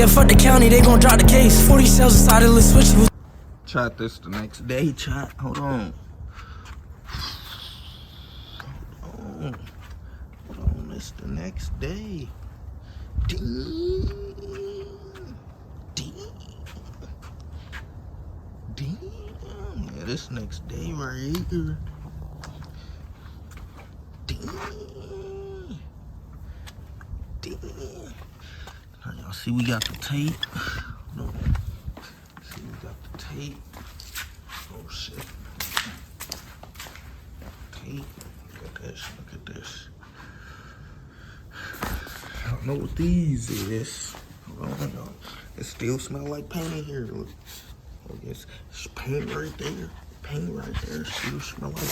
Yeah, fuck the county, they gon' drop the case. 40 cells inside of the switch. Chat this the next day, chat. Hold on. Hold on, this the next day. Damn. Yeah, this next day right here. Damn. Now, y'all see we got the tape. No. See we got the tape. Oh shit. Tape. Look at this. Look at this. I don't know what these is. Hold on, y'all. It still smell like paint in here. Look. Oh, yes. It's paint right there. Paint right there. Still smell like